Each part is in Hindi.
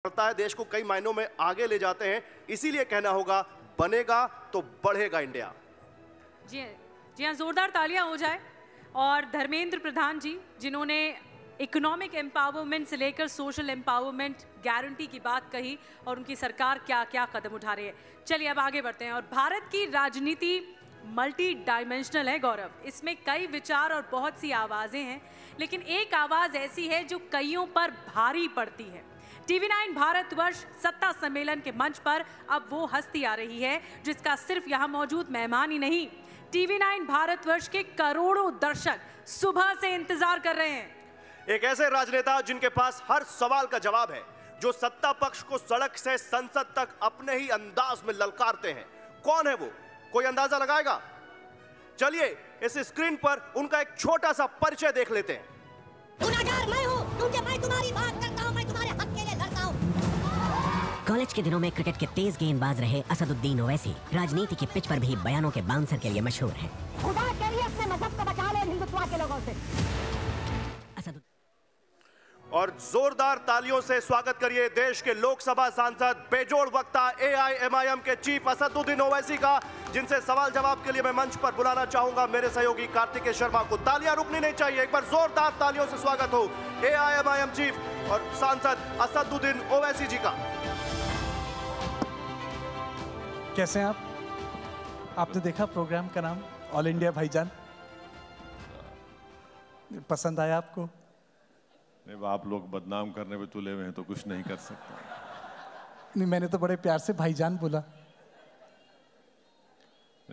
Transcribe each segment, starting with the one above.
बढ़ता है, देश को कई मायनों में आगे ले जाते हैं। इसीलिए कहना होगा बनेगा तो बढ़ेगा इंडिया। जी हाँ, जोरदार तालियां हो जाए। और धर्मेंद्र प्रधान जी, जिन्होंने इकोनॉमिक एम्पावरमेंट से लेकर सोशल एम्पावरमेंट गारंटी की बात कही और उनकी सरकार क्या क्या कदम उठा रही है। चलिए अब आगे बढ़ते हैं। और भारत की राजनीति मल्टी डायमेंशनल है गौरव, इसमें कई विचार और बहुत सी आवाजें हैं, लेकिन एक आवाज ऐसी है जो कईयों पर भारी पड़ती है। TV9 भारतवर्ष सत्ता सम्मेलन के मंच पर अब वो हस्ती आ रही है जिसका सिर्फ यहाँ मौजूद मेहमान ही नहीं, TV9 भारतवर्ष के करोड़ों दर्शक सुबह से इंतजार कर रहे हैं। एक ऐसे राजनेता जिनके पास हर सवाल का जवाब है, जो सत्ता पक्ष को सड़क से संसद तक अपने ही अंदाज में ललकारते हैं। कौन है वो? कोई अंदाजा लगाएगा? चलिए इस स्क्रीन पर उनका एक छोटा सा परिचय देख लेते हैं। गुनाहगार मैं हूं, क्योंकि मैं तुम्हारी बात करता हूं, मैं तुम्हारे हक के लिए लड़ता हूं। कॉलेज के दिनों में क्रिकेट के तेज गेंदबाज रहे असदुद्दीन ओवैसी राजनीति की पिच पर भी बयानों के बाउंसर के लिए मशहूर हैं। खुदा के लिए अपने मजहब को बचा ले हिंदुत्व के लोगों से। और जोरदार तालियों से स्वागत करिए देश के लोकसभा सांसद, बेजोड़ वक्ता, AIMIM के चीफ असदुद्दीन ओवैसी का, जिनसे सवाल जवाब के लिए मैं मंच पर बुलाना चाहूंगा मेरे सहयोगी कार्तिकेय शर्मा को। तालियां रुकनी नहीं चाहिए, एक बार जोरदार तालियों से स्वागत हो AIMIM चीफ और सांसद असदुद्दीन ओवैसी जी का। कैसे हैं आप? आपने देखा प्रोग्राम का नाम ऑल इंडिया भाईजान? पसंद आया आपको? नहीं, आप लोग बदनाम करने पे तुले हुए हैं तो कुछ नहीं कर सकता। नहीं, मैंने तो बड़े प्यार से भाईजान बोला।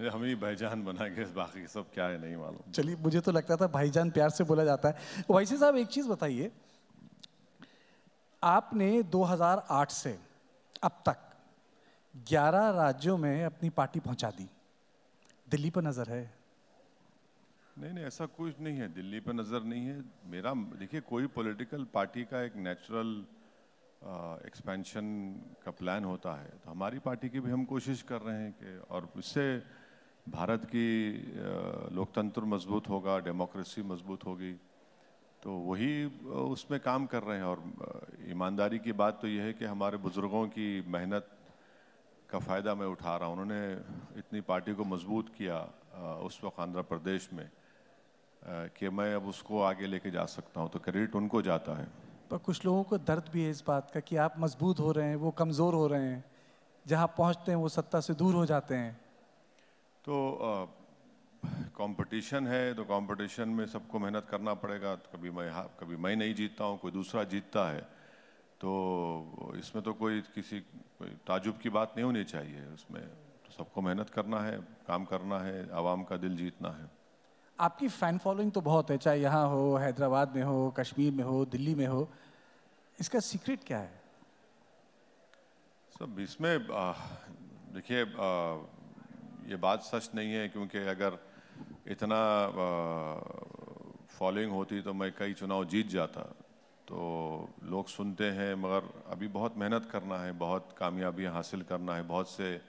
हम ही भाईजान बनाएंगे, बाकी सब क्या है नहीं मालूम। चलिए, मुझे तो लगता था भाईजान प्यार से बोला जाता है। वैसे साहब एक चीज बताइए, आपने 2008 से अब तक 11 राज्यों में अपनी पार्टी पहुंचा दी। दिल्ली पर नजर है? नहीं, ऐसा कुछ नहीं है, दिल्ली पे नज़र नहीं है मेरा। देखिए, कोई पॉलिटिकल पार्टी का एक नेचुरल एक्सपेंशन का प्लान होता है, तो हमारी पार्टी की भी हम कोशिश कर रहे हैं कि, और इससे भारत की लोकतंत्र मजबूत होगा, डेमोक्रेसी मजबूत होगी, तो वही उसमें काम कर रहे हैं। और ईमानदारी की बात तो यह है कि हमारे बुज़ुर्गों की मेहनत का फ़ायदा मैं उठा रहा हूँ। उन्होंने इतनी पार्टी को मजबूत किया उस वक्त आंध्र प्रदेश में कि मैं अब उसको आगे लेके जा सकता हूँ, तो क्रेडिट उनको जाता है। पर कुछ लोगों को दर्द भी है इस बात का कि आप मजबूत हो रहे हैं, वो कमज़ोर हो रहे हैं, जहाँ पहुँचते हैं वो सत्ता से दूर हो जाते हैं। तो कंपटीशन है, तो कंपटीशन में सबको मेहनत करना पड़ेगा। कभी मैं नहीं जीतता हूँ, कोई दूसरा जीतता है, तो इसमें तो कोई ताजुब की बात नहीं होनी चाहिए। उसमें तो सबको मेहनत करना है, काम करना है, आवाम का दिल जीतना है। आपकी फ़ैन फॉलोइंग तो बहुत है, चाहे यहाँ हो, हैदराबाद में हो, कश्मीर में हो, दिल्ली में हो। इसका सीक्रेट क्या है? सब इसमें देखिए, ये बात सच नहीं है, क्योंकि अगर इतना फॉलोइंग होती तो मैं कई चुनाव जीत जाता। तो लोग सुनते हैं, मगर अभी बहुत मेहनत करना है, बहुत कामयाबियाँ हासिल करना है, बहुत से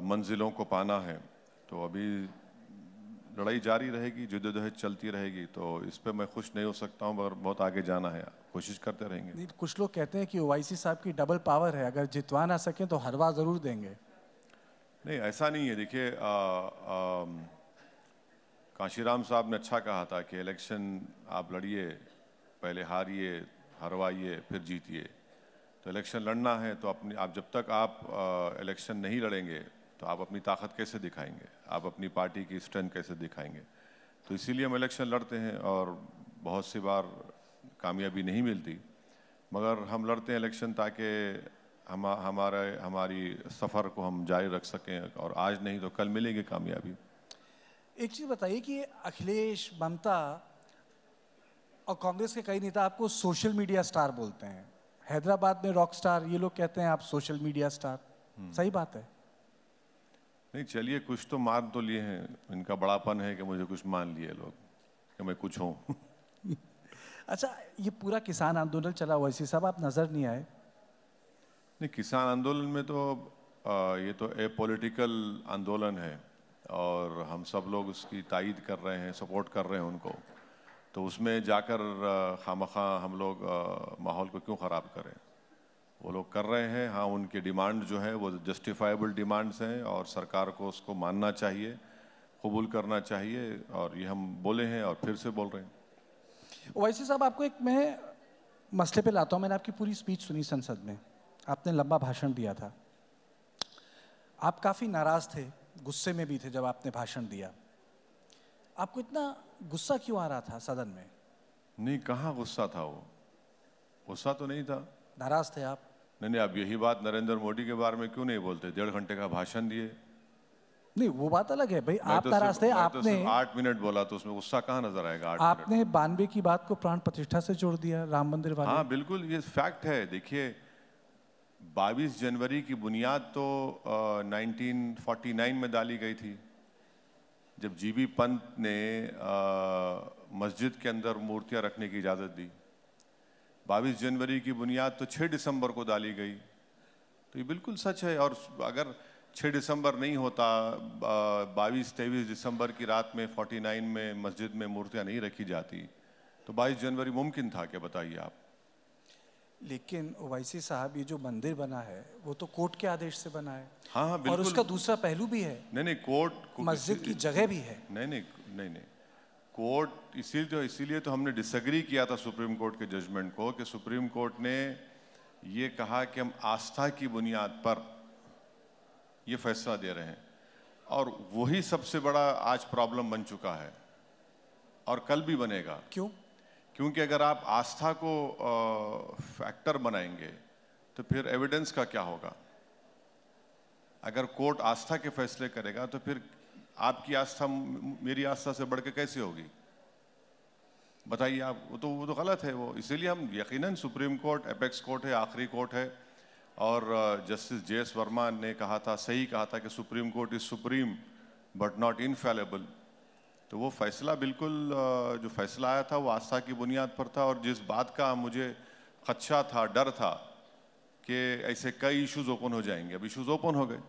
मंजिलों को पाना है। तो अभी लड़ाई जारी रहेगी, जद्दोजहद चलती रहेगी। तो इस पे मैं खुश नहीं हो सकता हूँ, मगर बहुत आगे जाना है, कोशिश करते रहेंगे। कुछ लोग कहते हैं कि ओवैसी साहब की डबल पावर है, अगर जितवा ना सकें तो हरवा ज़रूर देंगे। नहीं, ऐसा नहीं है। देखिए, कांशीराम साहब ने अच्छा कहा था कि इलेक्शन आप लड़िए, पहले हारिए, हरवाइए, फिर जीतिए। तो इलेक्शन लड़ना है तो आप जब तक आप इलेक्शन नहीं लड़ेंगे तो आप अपनी ताकत कैसे दिखाएंगे, आप अपनी पार्टी की स्ट्रेंथ कैसे दिखाएंगे। तो इसीलिए हम इलेक्शन लड़ते हैं, और बहुत सी बार कामयाबी नहीं मिलती, मगर हम लड़ते हैं इलेक्शन ताकि हमारी सफ़र को हम जारी रख सकें, और आज नहीं तो कल मिलेगी कामयाबी। एक चीज़ बताइए कि अखिलेश, ममता और कांग्रेस के कई नेता आपको सोशल मीडिया स्टार बोलते हैं। हैदराबाद में रॉक स्टार, ये लोग कहते हैं आप सोशल मीडिया स्टार। सही बात है? नहीं, चलिए, कुछ तो मान तो लिए हैं। इनका बड़ापन है कि मुझे कुछ मान लिए लोग कि मैं कुछ हूँ। अच्छा, ये पूरा किसान आंदोलन चला, वैसे साहब आप नज़र नहीं आए? नहीं, किसान आंदोलन में तो ये तो ए पॉलिटिकल आंदोलन है, और हम सब लोग उसकी तायीद कर रहे हैं, सपोर्ट कर रहे हैं उनको। तो उसमें जाकर खामखा हम लोग माहौल को क्यों ख़राब करें? वो लोग कर रहे हैं। हाँ, उनके डिमांड जो है वो जस्टिफाइबल डिमांड्स हैं और सरकार को उसको मानना चाहिए, कबूल करना चाहिए, और ये हम बोले हैं और फिर से बोल रहे हैं। ओवैसी साहब, आपको एक मैं मसले पे लाता हूँ। मैंने आपकी पूरी स्पीच सुनी संसद में, आपने लंबा भाषण दिया था। आप काफ़ी नाराज़ थे, गुस्से में भी थे जब आपने भाषण दिया। आपको इतना गुस्सा क्यों आ रहा था सदन में? नहीं, कहाँ गुस्सा था, वो गुस्सा तो नहीं था। नाराज़ थे आप? नहीं, आप यही बात नरेंद्र मोदी के बारे में क्यों नहीं बोलते? 1.5 घंटे का भाषण दिए। नहीं, वो बात अलग है भाई, आप नाराज़ थे। आपने 8 मिनट बोला तो उसमें गुस्सा कहाँ नजर आएगा? 8 आपने 92 की बात को प्राण प्रतिष्ठा से जोड़ दिया, राम मंदिर वाले। हाँ बिल्कुल, ये फैक्ट है। देखिए, 22 जनवरी की बुनियाद तो 1949 में डाली गई थी, जब जीबी पंत ने मस्जिद के अंदर मूर्तियां रखने की इजाज़त दी। 22 जनवरी की बुनियाद तो 6 दिसंबर को डाली गई। तो ये बिल्कुल सच है। और अगर 6 दिसंबर नहीं होता, 22-23 दिसंबर की रात में 49 में मस्जिद में मूर्तियां नहीं रखी जाती, तो 22 जनवरी मुमकिन था क्या? बताइए आप। लेकिन ओवैसी साहब, ये जो मंदिर बना है वो तो कोर्ट के आदेश से बना है। हाँ बिल्कुल। और उसका दूसरा पहलू भी है। नहीं, कोर्ट मस्जिद की जगह भी है। नहीं, कोर्ट इसीलिए तो हमने डिसएग्री किया था सुप्रीम कोर्ट के जजमेंट को, कि सुप्रीम कोर्ट ने ये कहा कि हम आस्था की बुनियाद पर ये फैसला दे रहे हैं, और वही सबसे बड़ा आज प्रॉब्लम बन चुका है और कल भी बनेगा। क्यों? क्योंकि अगर आप आस्था को फैक्टर बनाएंगे तो फिर एविडेंस का क्या होगा? अगर कोर्ट आस्था के फैसले करेगा तो फिर आपकी आस्था मेरी आस्था से बढ़ के कैसे होगी? बताइए आप। वो तो गलत है वो। इसीलिए हम यकीनन, सुप्रीम कोर्ट एपेक्स कोर्ट है, आखिरी कोर्ट है, और जस्टिस JS वर्मा ने कहा था, सही कहा था, कि supreme court is supreme but not infallible. तो वो फैसला बिल्कुल जो फैसला आया था वो आस्था की बुनियाद पर था। और जिस बात का मुझे खदशा था, डर था कि ऐसे कई इश्यूज ओपन हो जाएंगे, अब इश्यूज ओपन हो गए।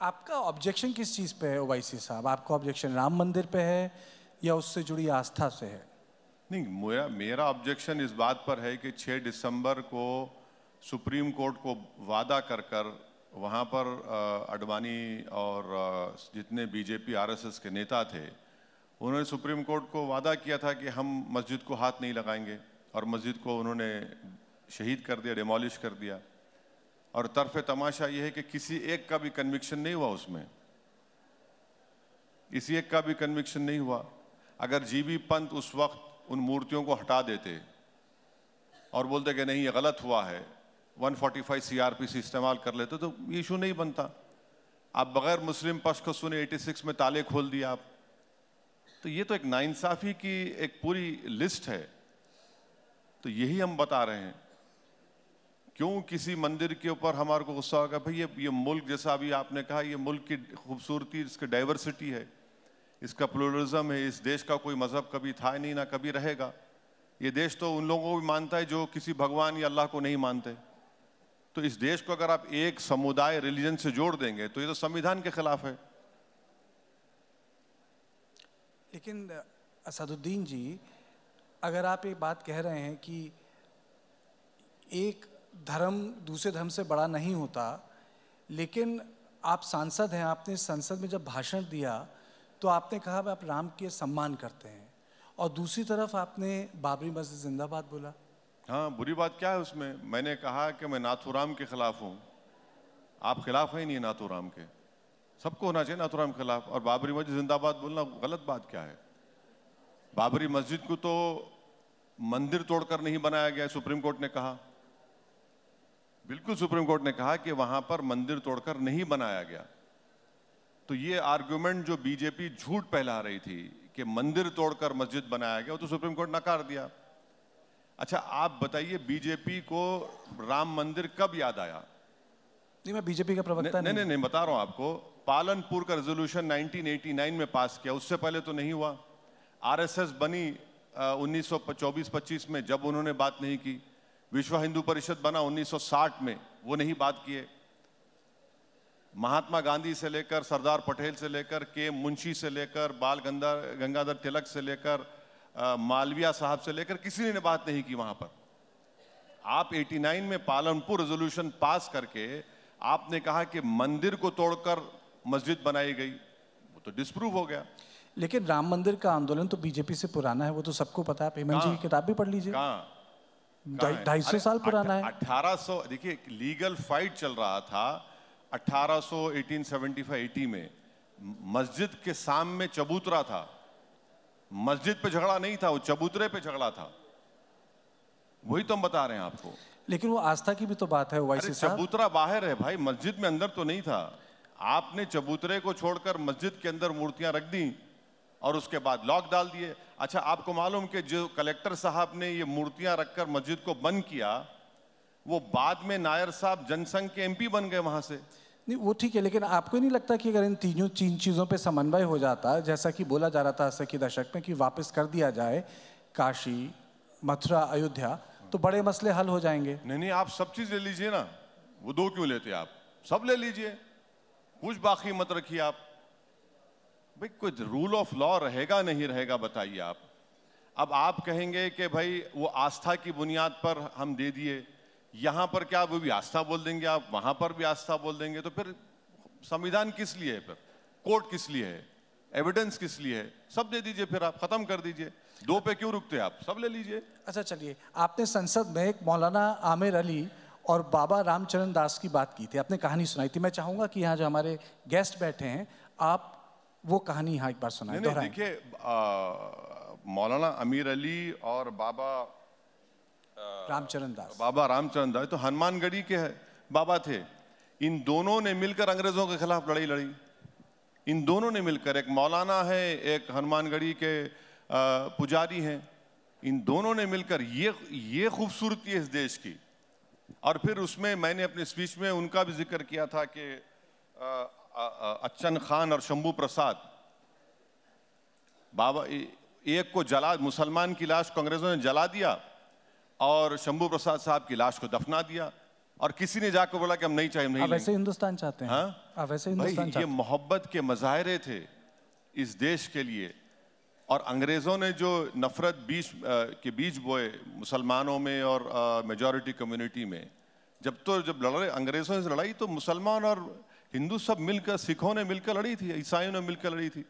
आपका ऑब्जेक्शन किस चीज़ पे है ओवैसी साहब? आपका ऑब्जेक्शन राम मंदिर पे है या उससे जुड़ी आस्था से है? नहीं, मेरा ऑब्जेक्शन इस बात पर है कि 6 दिसंबर को सुप्रीम कोर्ट को वादा कर वहाँ पर अडवाणी और जितने बीजेपी RSS के नेता थे, उन्होंने सुप्रीम कोर्ट को वादा किया था कि हम मस्जिद को हाथ नहीं लगाएंगे, और मस्जिद को उन्होंने शहीद कर दिया, डिमोलिश कर दिया। और तरफे तमाशा ये है कि किसी एक का भी कन्विक्शन नहीं हुआ उसमें, किसी एक का भी कन्विक्शन नहीं हुआ। अगर जीबी पंत उस वक्त उन मूर्तियों को हटा देते और बोलते कि नहीं ये गलत हुआ है, 145 CRPC इस्तेमाल कर लेते, तो ये इशू नहीं बनता। आप बगैर मुस्लिम पक्ष को सुने 86 में ताले खोल दिया आप। तो ये तो एक नाइंसाफी की एक पूरी लिस्ट है। तो यही हम बता रहे हैं। क्यों किसी मंदिर के ऊपर हमारे को गुस्सा होगा? भाई ये मुल्क, जैसा अभी आपने कहा, ये मुल्क की खूबसूरती, इसकी डाइवर्सिटी है, इसका प्लुरलिज्म है। इस देश का कोई मजहब कभी था नहीं, ना कभी रहेगा। ये देश तो उन लोगों को भी मानता है जो किसी भगवान या अल्लाह को नहीं मानते। तो इस देश को अगर आप एक समुदाय, रिलीजन से जोड़ देंगे तो ये तो संविधान के खिलाफ है। लेकिन असदुद्दीन जी, अगर आप एक बात कह रहे हैं कि एक धर्म दूसरे धर्म से बड़ा नहीं होता, लेकिन आप सांसद हैं, आपने संसद में जब भाषण दिया तो आपने कहा आप राम के सम्मान करते हैं, और दूसरी तरफ आपने बाबरी मस्जिद जिंदाबाद बोला। हाँ, बुरी बात क्या है उसमें? मैंने कहा कि मैं नाथूराम के खिलाफ हूँ। आप खिलाफ है नहीं नाथूराम के, सबको होना चाहिए नाथूराम के खिलाफ। और बाबरी मस्जिद जिंदाबाद बोलना गलत बात क्या है? बाबरी मस्जिद को तो मंदिर तोड़कर नहीं बनाया गया, सुप्रीम कोर्ट ने कहा। बिल्कुल, सुप्रीम कोर्ट ने कहा कि वहां पर मंदिर तोड़कर नहीं बनाया गया। तो ये आर्गुमेंट जो बीजेपी झूठ फैला रही थी कि मंदिर तोड़कर मस्जिद बनाया गया, वो तो सुप्रीम कोर्ट नकार दिया। अच्छा, आप बताइए, बीजेपी को राम मंदिर कब याद आया? नहीं, मैं बीजेपी का प्रवक्ता नहीं, बता रहा हूं आपको। पालनपुर का रेजोल्यूशन 1989 में पास किया, उससे पहले तो नहीं हुआ। RSS बनी 1924-25 में, जब उन्होंने बात नहीं की। विश्व हिंदू परिषद बना 1960 में, वो नहीं बात किए। महात्मा गांधी से लेकर, सरदार पटेल से लेकर, के मुंशी से लेकर, बाल गंगाधर तिलक से लेकर, मालविया साहब से लेकर, किसी ने बात नहीं की वहां पर। आप 89 में पालनपुर रेजोल्यूशन पास करके आपने कहा कि मंदिर को तोड़कर मस्जिद बनाई गई, वो तो डिस्प्रूव हो गया। लेकिन राम मंदिर का आंदोलन तो बीजेपी से पुराना है, वो तो सबको पता है। हेमंत जी की किताब भी पढ़ लीजिए, कहाँ 250 साल पुराना है। 1800 देखिए लीगल फाइट चल रहा था 1800 1875-80 में। मस्जिद के सामने चबूतरा था, मस्जिद पे झगड़ा नहीं था, वो चबूतरे पे झगड़ा था। वही तो हम बता रहे हैं आपको। लेकिन वो आस्था की भी तो बात है ओवैसी अरे साहब। चबूतरा बाहर है भाई, मस्जिद में अंदर तो नहीं था। आपने चबूतरे को छोड़कर मस्जिद के अंदर मूर्तियां रख दी और उसके बाद लॉक डाल दिए। अच्छा, आपको मालूम कि जो कलेक्टर साहब ने ये मूर्तियां रखकर मस्जिद को बंद किया, वो बाद में नायर साहब जनसंघ के एमपी बन गए वहां से। नहीं वो ठीक है, लेकिन आपको नहीं लगता कि अगर इन तीन चीज़ों पे समन्वय हो जाता, जैसा कि बोला जा रहा था 80 के दशक में, कि वापस कर दिया जाए काशी, मथुरा, अयोध्या, तो बड़े मसले हल हो जाएंगे? नहीं, आप सब चीज ले लीजिए ना, वो दो क्यों लेते आप? सब ले लीजिए, कुछ बाकी मत रखिए आप। भाई कोई रूल ऑफ लॉ रहेगा नहीं रहेगा बताइए आप। अब आप कहेंगे कि भाई वो आस्था की बुनियाद पर हम दे दिए, यहां पर क्या वो भी आस्था बोल देंगे आप, वहां पर भी आस्था बोल देंगे, तो फिर संविधान किस लिए है? फिर कोर्ट किस लिए है? एविडेंस किस लिए है? सब दे दीजिए, फिर आप खत्म कर दीजिए। दो पे क्यों रुकते आप? सब ले लीजिए। अच्छा चलिए, आपने संसद में एक मौलाना आमिर अली और बाबा रामचरण दास की बात की थी, आपने कहानी सुनाई थी। मैं चाहूंगा कि यहाँ जो हमारे गेस्ट बैठे हैं, आप वो कहानी यहाँ एक बार सुनाएं। देखिए, मौलाना आमिर अली और बाबा रामचरण दास तो हनुमानगढ़ी के बाबा थे। इन दोनों ने मिलकर अंग्रेजों के खिलाफ लड़ाई लड़ी। इन दोनों ने मिलकर, एक मौलाना है, एक हनुमानगढ़ी के पुजारी हैं, इन दोनों ने मिलकर, ये खूबसूरती है इस देश की। और फिर उसमें मैंने अपने स्पीच में उनका भी जिक्र किया था कि अच्छन खान और शंभू प्रसाद, बाबा एक को जला, मुसलमान की लाश को अंग्रेजों ने जला दिया और शंभू प्रसाद साहब की लाश को दफना दिया, और किसी ने जाकर बोला कि हम नहीं चाहिए, नहीं वैसे हिंदुस्तान चाहते हैं। हाँ? वैसे हिंदुस्तान चाहते हैं। ये मोहब्बत के मजाहरे थे इस देश के लिए। और अंग्रेजों ने जो नफरत के बीज बोए मुसलमानों में और मेजॉरिटी कम्युनिटी में, जब लड़े अंग्रेजों से लड़ाई, तो मुसलमान और हिंदू सब मिलकर, सिखों ने मिलकर लड़ी थी, ईसाइयों ने मिलकर लड़ी थी,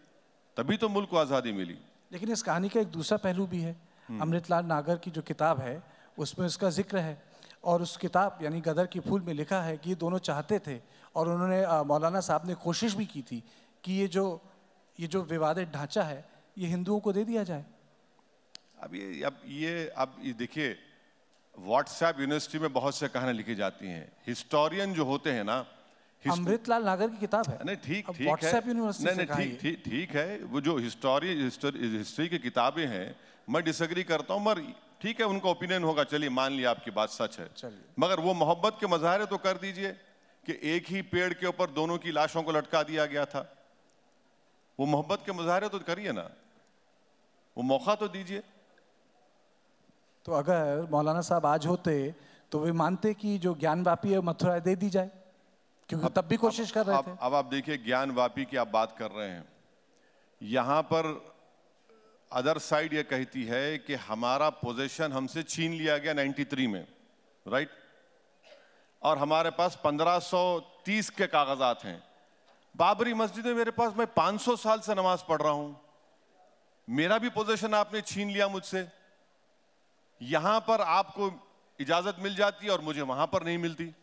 तभी तो मुल्क को आज़ादी मिली। लेकिन इस कहानी का एक दूसरा पहलू भी है। अमृतलाल नागर की जो किताब है उसमें उसका जिक्र है, और उस किताब यानी गदर के फूल में लिखा है कि ये दोनों चाहते थे, और उन्होंने मौलाना साहब ने कोशिश भी की थी कि ये जो विवादित ढांचा है ये हिंदुओं को दे दिया जाए। अब ये देखिए, व्हाट्सएप यूनिवर्सिटी में बहुत से कहानियां लिखी जाती हैं। हिस्टोरियन जो होते हैं ना, अमृतलाल नागर की किताब है। नहीं ठीक है, व्हाट्सएप यूनिवर्सिटी से नहीं ठीक है, वो जो हिस्ट्री की किताबें हैं, मैं डिसएग्री करता हूँ, मगर ठीक है, उनका ओपिनियन होगा, चलिए मान लिया आपकी बात सच है। मगर वो मोहब्बत के मज़ाहरे तो कर दीजिए कि एक ही पेड़ के ऊपर दोनों की लाशों को लटका दिया गया था। वो मोहब्बत के मज़ाहरे तो करिए ना, वो मौका तो दीजिए। तो अगर मौलाना साहब आज होते तो वे मानते कि जो ज्ञानवापी है मथुरा दे दी जाए, क्योंकि तब भी कोशिश कर रहे थे। अब आप देखिए, ज्ञानवापी की आप बात कर रहे हैं, यहां पर अदर साइड ये कहती है कि हमारा पोजीशन हमसे छीन लिया गया 93 में, राइट, और हमारे पास 1530 के कागजात हैं। बाबरी मस्जिद में मेरे पास, मैं 500 साल से नमाज पढ़ रहा हूं, मेरा भी पोजीशन आपने छीन लिया मुझसे। यहां पर आपको इजाजत मिल जाती है और मुझे वहां पर नहीं मिलती।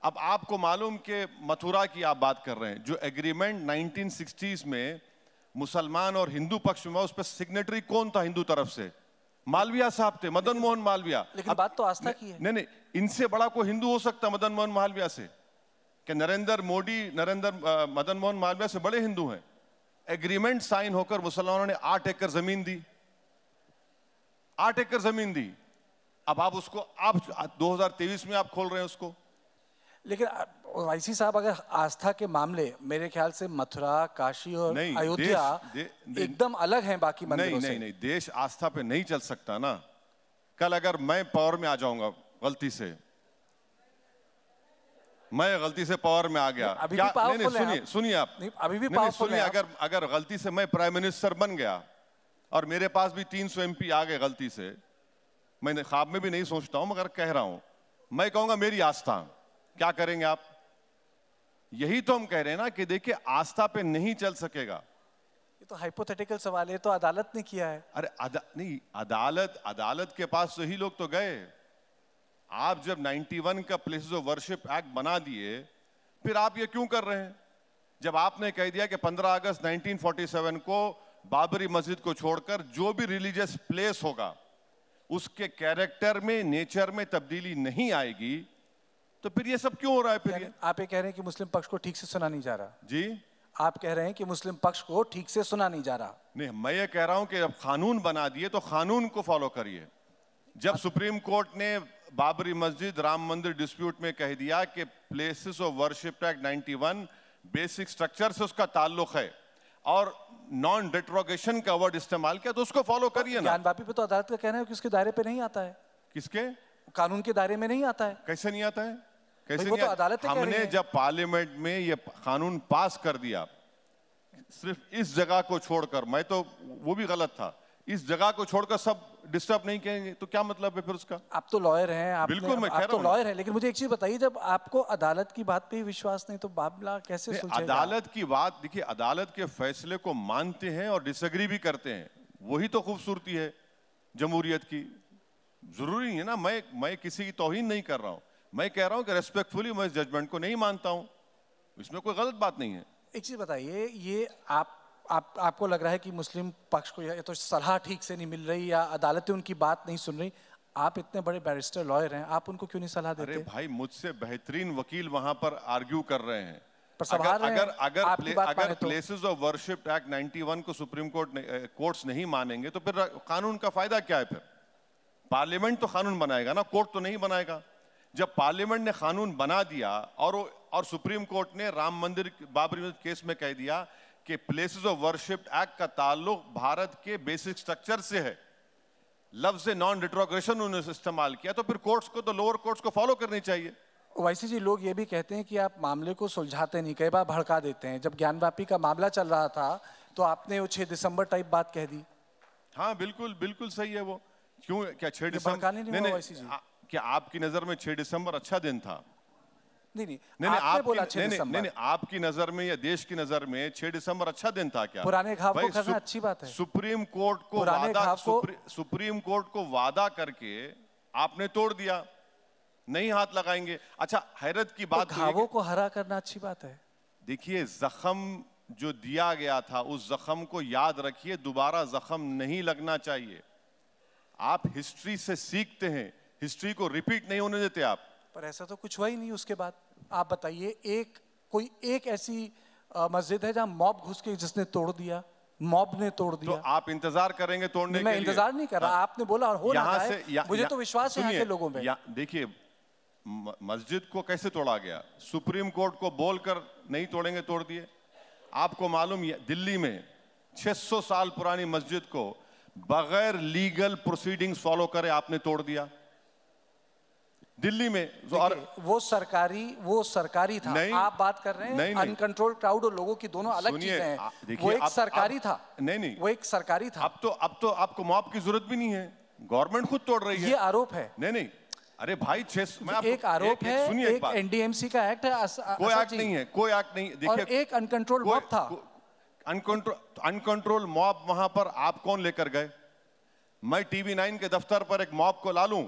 अब आपको मालूम कि मथुरा की आप बात कर रहे हैं, जो एग्रीमेंट 1960s में मुसलमान और हिंदू पक्ष में, उस पर सिग्नेटरी कौन था हिंदू तरफ से? मालविया साहब थे, मदन मोहन मालविया। लेकिन बात तो आस्था की है। नहीं, इनसे बड़ा कोई हिंदू हो सकता मदन मोहन मालविया से? कि मदन मोहन मालविया से बड़े हिंदू हैं। एग्रीमेंट साइन होकर मुसलमानों ने 8 एकड़ जमीन दी, 8 एकड़ जमीन दी। अब आप उसको 2023 में आप खोल रहे हैं उसको। लेकिन ओवैसी साहब, अगर आस्था के मामले मेरे ख्याल से मथुरा, काशी और अयोध्या एकदम अलग हैं बाकी मंदिरों से। नहीं, देश आस्था पे नहीं चल सकता ना। कल अगर मैं पावर में आ जाऊंगा गलती से, मैं गलती से पावर में आ गया, अभी भी पावरफुल हैं। सुनिए आप, अभी भी पावरफुल हैं। अगर गलती से मैं प्राइम मिनिस्टर बन गया और मेरे पास भी 300 MP आ गए गलती से, मैं ख्वाब में भी नहीं सोचता हूं, मगर कह रहा हूं, मैं कहूंगा मेरी आस्था। क्या करेंगे आप? यही तो हम कह रहे हैं ना कि देखिए आस्था पे नहीं चल सकेगा। ये तो हाइपोथेटिकल सवाल है, तो अदालत ने किया है। अरे नहीं, अदालत के पास वही लोग तो गए। आप जब 91 का प्लेसेस ऑफ वर्शिप एक्ट बना दिए, फिर आप ये क्यों कर रहे हैं? जब आपने कह दिया कि 15 अगस्त 1947 को बाबरी मस्जिद को छोड़कर जो भी रिलीजियस प्लेस होगा उसके कैरेक्टर में, नेचर में तब्दीली नहीं आएगी, तो फिर ये सब क्यों हो रहा है? फिर आप ये कह रहे हैं कि मुस्लिम पक्ष को ठीक से सुना नहीं जा रहा? जी, आप कह रहे हैं कि मुस्लिम पक्ष को ठीक से सुना नहीं जा रहा? नहीं, मैं ये कह रहा हूं कि जब कानून बना दिए तो कानून को फॉलो करिए। जब सुप्रीम कोर्ट ने बाबरी मस्जिद राम मंदिर डिस्प्यूट में कह दिया कि places of worship act 91 basic structure से उसका ताल्लुक है और नॉन डिट्रोगेशन का वर्ड इस्तेमाल किया, तो उसको फॉलो करिए ना। ज्ञानवापी पे तो अदालत का कहना है कि उसके दायरे पे नहीं आता है। किसके? कानून के दायरे में नहीं आता है। कैसे नहीं आता है? कैसे वो नहीं तो अदालत कह रही हमने है। जब पार्लियामेंट में ये कानून पास कर दिया, सिर्फ इस जगह को छोड़कर, मैं तो वो भी गलत था, इस जगह को छोड़कर सब डिस्टर्ब नहीं करेंगे, तो क्या मतलब है फिर उसका? आप तो लॉयर हैं, बिल्कुल मैं कह आप रहा तो हूं। लॉयर हैं, लेकिन मुझे एक चीज बताइए, जब आपको अदालत की बात पे ही विश्वास नहीं तो मामला कैसे सुलझेगा? अदालत की बात देखिए, अदालत के फैसले को मानते हैं और डिसएग्री भी करते हैं, वही तो खूबसूरती है जमहूरियत की। जरूरी नहीं है ना, मैं किसी की तौहीन नहीं कर रहा हूं, मैं कह रहा हूं कि रेस्पेक्टफुली मैं इस जजमेंट को नहीं मानता हूं, इसमें कोई गलत बात नहीं है। एक चीज बताइए, ये आपको लग रहा है कि मुस्लिम पक्ष को या तो सलाह ठीक से नहीं मिल रही या अदालतें उनकी बात नहीं सुन रही, आप इतने बड़े बैरिस्टर लॉयर हैं, आप उनको क्यों नहीं सलाह देते? अरे भाई, मुझसे बेहतरीन वकील वहां पर आर्ग्यू कर रहे हैं। पर सवाल है, अगर प्लेसेस ऑफ वर्शिप एक्ट 91 को सुप्रीम कोर्ट्स नहीं मानेंगे तो फिर कानून का फायदा क्या है? फिर पार्लियामेंट तो कानून बनाएगा ना, कोर्ट तो नहीं बनाएगा। जब पार्लियामेंट ने कानून बना दिया और सुप्रीम कोर्ट ने राम मंदिर बाबरी मस्जिद केस में कह दिया कि प्लेसेस ऑफ वर्शिप एक्ट का ताल्लुक भारत के बेसिक स्ट्रक्चर से है, लफ्ज नॉन डिट्रोगेशन उन्होंने इस्तेमाल किया, तो फिर कोर्ट्स को, तो लोअर कोर्ट्स को फॉलो करनी चाहिए। ओवैसी जी, लोग ये भी कहते हैं कि आप मामले को सुलझाते नहीं, कई बार भड़का देते हैं। जब ज्ञानवापी का मामला चल रहा था तो आपने वो 6 दिसंबर टाइप बात कह दी। हाँ बिल्कुल सही है वो। क्यों, क्या 6 भड़काने दिसंबर? नहीं, ओवैसी जी। क्या आपकी नजर में 6 दिसंबर अच्छा दिन था? नहीं, आपने बोला 6 दिसंबर। नहीं, आपकी नजर में या देश की नजर में 6 दिसंबर अच्छा दिन था क्या? पुराने घाव को करना अच्छी बात है। सुप्रीम कोर्ट को वादा करके आपने तोड़ दिया, नहीं हाथ लगाएंगे। अच्छा, हैरत की बात, घावों को हरा करना अच्छी बात है। देखिए, जख्म जो दिया गया था उस जख्म को याद रखिए, दोबारा जख्म नहीं लगना चाहिए। आप हिस्ट्री से सीखते हैं, हिस्ट्री को रिपीट नहीं होने देते आप। पर ऐसा तो कुछ हुआ ही नहीं उसके बाद। आप बताइए, कोई एक ऐसी मस्जिद है जहां मॉब घुस के जिसने तोड़ दिया? मॉब ने तोड़ दिया। तो आप इंतजार करेंगे तोड़ने के लिए? मैं इंतजार नहीं कर रहा, आपने बोला और हो रहा है। मुझे तो विश्वास है यहाँ के लोगों में। देखिए, मस्जिद को कैसे तोड़ा गया? सुप्रीम कोर्ट को बोलकर नहीं तोड़ेंगे, तोड़ दिए। आपको मालूम है, दिल्ली में 600 साल पुरानी मस्जिद को बगैर लीगल प्रोसीडिंग्स फॉलो करे आपने तोड़ दिया दिल्ली में। और वो सरकारी था। आप बात कर रहे हैं अनकंट्रोल क्राउड और लोगों की, दोनों अलग चीजें हैं। वो एक सरकारी था। नहीं, वो एक सरकारी था। अब तो आपको मॉब की जरूरत भी नहीं है, गवर्नमेंट खुद तोड़ रही है। ये आरोप है। नहीं, अरे भाई, एक आरोप है, एक एनडीएमसी का एक्ट है। कोई एक्ट नहीं है, कोई एक्ट नहीं। देखिए, एक अनकंट्रोल मॉब था। अनकंट्रोल मॉब वहां पर आप कौन लेकर गए? मैं टीवी 9 के दफ्तर पर एक मॉब को ला लूं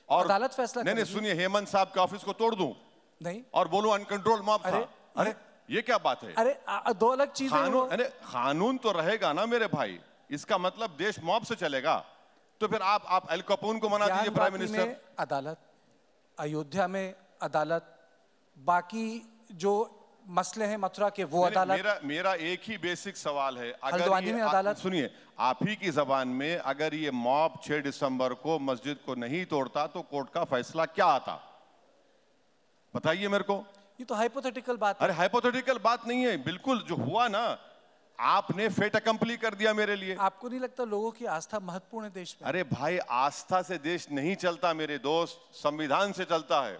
और अदालत फैसला नहीं, सुनिए, हेमंत साहब के ऑफिस को तोड़ दूं नहीं और बोलूं अनकंट्रोल मॉब था? अरे ये क्या बात है? अरे दो अलग चीजें। अरे कानून तो रहेगा ना मेरे भाई, इसका मतलब देश मॉब से चलेगा? तो फिर आप एल कैपोन को मना दीजिए प्राइम मिनिस्टर। अदालत, अयोध्या में अदालत, बाकी जो मसले हैं मथुरा के वो अदालत। मेरा एक ही बेसिक सवाल है, हल्द्वानी में अदालत। सुनिए, आप ही की जबान में, अगर ये मॉब 6 दिसंबर को मस्जिद को नहीं तोड़ता तो कोर्ट का फैसला क्या आता? बताइए मेरे को। ये तो हाइपोथेटिकल बात है। अरे हाइपोथेटिकल बात नहीं है, बिल्कुल जो हुआ ना, आपने फेट अकम्पली कर दिया मेरे लिए। आपको नहीं लगता लोगों की आस्था महत्वपूर्ण है देश में? अरे भाई, आस्था से देश नहीं चलता मेरे दोस्त, संविधान से चलता है।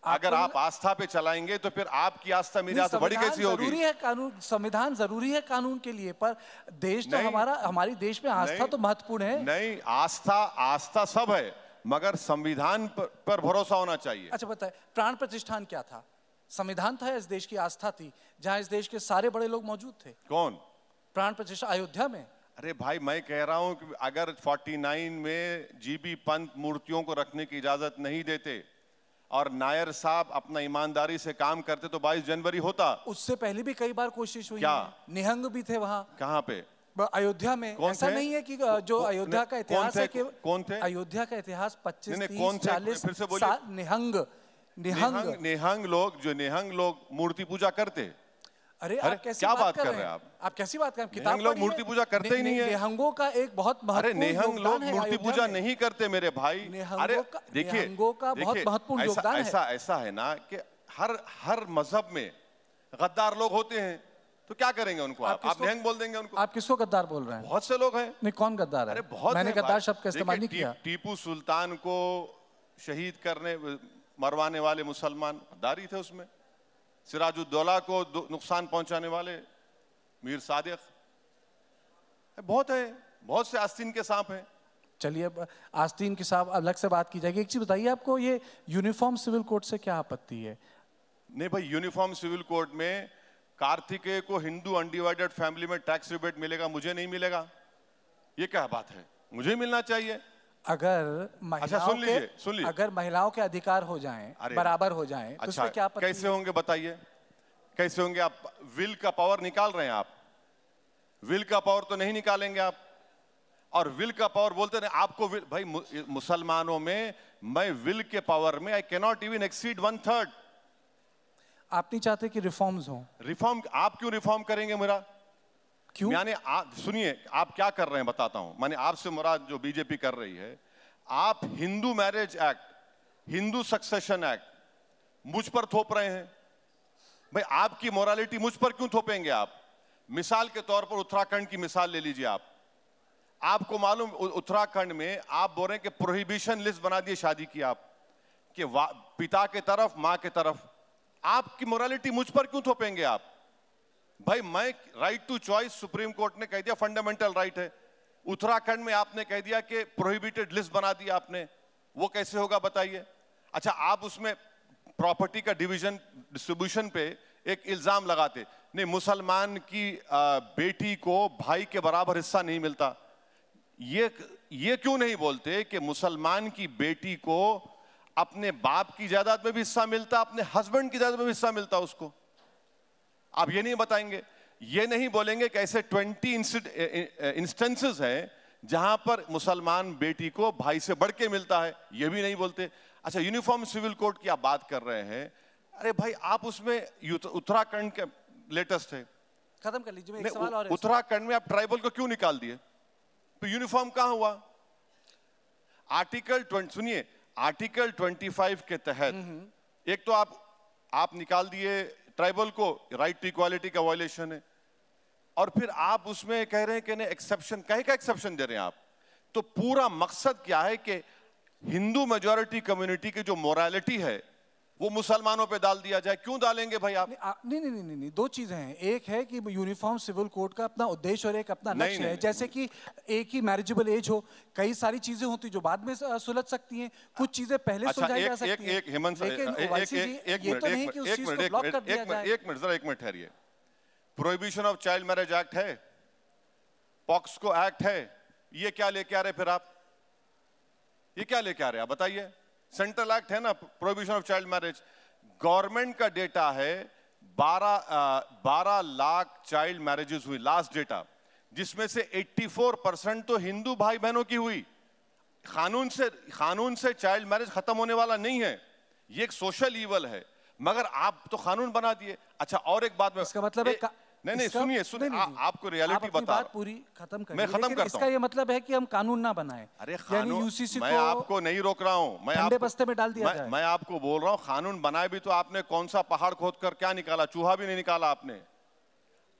अगर आप आस्था पे चलाएंगे तो फिर आपकी आस्था मेरी आस्था बड़ी कैसी होगी? जरूरी है कानून, संविधान जरूरी है कानून के लिए, पर देश तो हमारी देश में आस्था तो महत्वपूर्ण है। नहीं, आस्था सब है, मगर संविधान पर भरोसा होना चाहिए। अच्छा बताए, प्राण प्रतिष्ठान क्या था? संविधान था, इस देश की आस्था थी, जहां इस देश के सारे बड़े लोग मौजूद थे। कौन? प्राण प्रतिष्ठान अयोध्या में। अरे भाई, मैं कह रहा हूं कि अगर 49 में जीबी पंत मूर्तियों को रखने की इजाजत नहीं देते और नायर साहब अपना ईमानदारी से काम करते तो 22 जनवरी होता। उससे पहले भी कई बार कोशिश हुई क्या? निहंग भी थे वहां। कहाँ पे? अयोध्या में। ऐसा नहीं है कि जो अयोध्या का इतिहास है कि कौन थे? अयोध्या का इतिहास 25, 30, कौन थे? 40 फिर से बोलिए। निहंग लोग मूर्ति पूजा करते। अरे आप कैसी क्या बात कर रहे हैं आप कैसी बात कर रहे हैं? किताब लोग मूर्ति पूजा करते ही नहीं है। निहंगों का एक बहुत महत्वपूर्ण निहंग लोग मूर्ति पूजा नहीं करते मेरे भाई। अरे देखिए, निहंगों का बहुत महत्वपूर्ण योगदान है। ऐसा है ना कि हर मजहब में गद्दार लोग होते हैं, तो क्या करेंगे उनको? आप निहंग बोल देंगे उनको? आप किसको गद्दार बोल रहे हैं? बहुत से लोग हैं। नहीं, कौन गद्दार है? अरे बहुत। मैंने गद्दार शब्द का इस्तेमाल नहीं किया। टीपू सुल्तान को शहीद करने मरवाने वाले मुसलमान गद्दारी थे उसमें। सिराजुद्दौला को नुकसान पहुंचाने वाले मीर सादिक। बहुत है, बहुत से आस्तीन के सांप हैं। चलिए, आस्तीन के सांप अलग से बात की जाएगी। एक चीज बताइए, आपको ये यूनिफॉर्म सिविल कोड से क्या आपत्ति है? नहीं भाई, यूनिफॉर्म सिविल कोड में कार्तिकेय को हिंदू अनडिवाइडेड फैमिली में टैक्स रिबेट मिलेगा, मुझे नहीं मिलेगा, ये क्या बात है? मुझे मिलना चाहिए। अगर महिलाओं अगर महिलाओं के अधिकार हो जाएं, बराबर हो जाएं, तो उसमें क्या आपत्ति? कैसे होंगे बताइए, कैसे होंगे? आप विल का पावर निकाल रहे हैं। आप विल का पावर तो नहीं निकालेंगे आप। और विल का पावर बोलते हैं आपको भाई, मुसलमानों में मैं विल के पावर में I can not even exceed 1/3। आप नहीं चाहते कि रिफॉर्म्स हो? रिफॉर्म आप क्यों रिफॉर्म करेंगे मेरा? क्यों? यानी सुनिए, आप क्या कर रहे हैं बताता हूं। माने आपसे मुराद जो बीजेपी कर रही है, आप Hindu marriage act, Hindu succession act मुझ पर थोप रहे हैं। भाई, आपकी मोरालिटी मुझ पर क्यों थोपेंगे आप? मिसाल के तौर पर उत्तराखंड की मिसाल ले लीजिए। आपको मालूम, उत्तराखंड में आप बोल रहे हैं कि प्रोहिबिशन लिस्ट बना दिए शादी की, आप कि पिता के तरफ मां के तरफ। आपकी मोरालिटी मुझ पर क्यों थोपेंगे आप? भाई, मैं right to choice Supreme Court ने कह दिया फंडामेंटल राइट है। उत्तराखंड में आपने कह दिया कि प्रोहिबिटेड लिस्ट बना दिया आपने, वो कैसे होगा बताइए? अच्छा, आप उसमें प्रॉपर्टी का डिवीजन डिस्ट्रीब्यूशन पे एक इल्जाम लगाते, नहीं मुसलमान की बेटी को भाई के बराबर हिस्सा नहीं मिलता। ये क्यों नहीं बोलते कि मुसलमान की बेटी को अपने बाप की जायदाद में भी हिस्सा मिलता, अपने हस्बैंड की जायदाद में भी हिस्सा मिलता उसको? आप ये नहीं बताएंगे, ये नहीं बोलेंगे कि ऐसे 20 इंस्टेंसेस हैं जहां पर मुसलमान बेटी को भाई से बढ़ के मिलता है, ये भी नहीं बोलते। अच्छा, यूनिफॉर्म सिविल कोड की आप बात कर रहे हैं। अरे भाई, आप उसमें उत्तराखंड के लेटेस्ट है, खत्म कर लीजिए। एक सवाल और है। उत्तराखंड में आप ट्राइबल को क्यों निकाल दिए? तो यूनिफॉर्म कहां हुआ? सुनिए, आर्टिकल 25 के तहत एक तो आप निकाल दिए ट्राइबल को, राइट टू इक्वालिटी का वायलेशन है, और फिर आप उसमें कह रहे हैं कि नहीं एक्सेप्शन, कहे का एक्सेप्शन दे रहे हैं आप? तो पूरा मकसद क्या है कि हिंदू मेजॉरिटी कम्युनिटी की जो मोरालिटी है वो मुसलमानों पे डाल दिया जाए। क्यों डालेंगे भाई आप? नहीं, दो चीजें हैं। एक है कि यूनिफॉर्म सिविल कोड का अपना उद्देश्य और एक अपना लक्ष्य है। जैसे कि एक ही मैरिजेबल एज हो, कई सारी चीजें होती जो बाद में सुलझ सकती हैं, कुछ चीजें पहले सुलझाई जा सकती हैं। एक हेमंत सर, एक मिनट ठहरिए। Prohibition of child marriage act है, पॉक्सको एक्ट है, ये क्या लेके आ रहे फिर आप? ये क्या लेके आ रहे हैं आप बताइए? सेंट्रल एक्ट है ना, prohibition of child marriage. Government का डेटा है 12 लाख चाइल्ड मैरिजेस हुई लास्ट डेटा, जिसमें से 84% तो हिंदू भाई बहनों की हुई। कानून से चाइल्ड मैरिज खत्म होने वाला नहीं है, ये एक सोशल ईवल है, मगर आप तो कानून बना दिए। अच्छा, और एक बात में, इसका मतलब है नहीं, सुनिए, आपको रियलिटी बता रहा हूं। पूरी खत्म करिए। मैं खत्म करता हूं। इसका ये मतलब है कि हम कानून ना बनाएं। अरे कानून, यूसीसी मैं आपको नहीं रोक रहा हूं, ठंडे बस्ते में डाल दिया जाए। मैं आपको बोल रहा हूं, कानून बनाए भी तो आपने कौन सा पहाड़ खोद कर क्या निकाला? चूहा भी नहीं निकाला आपने।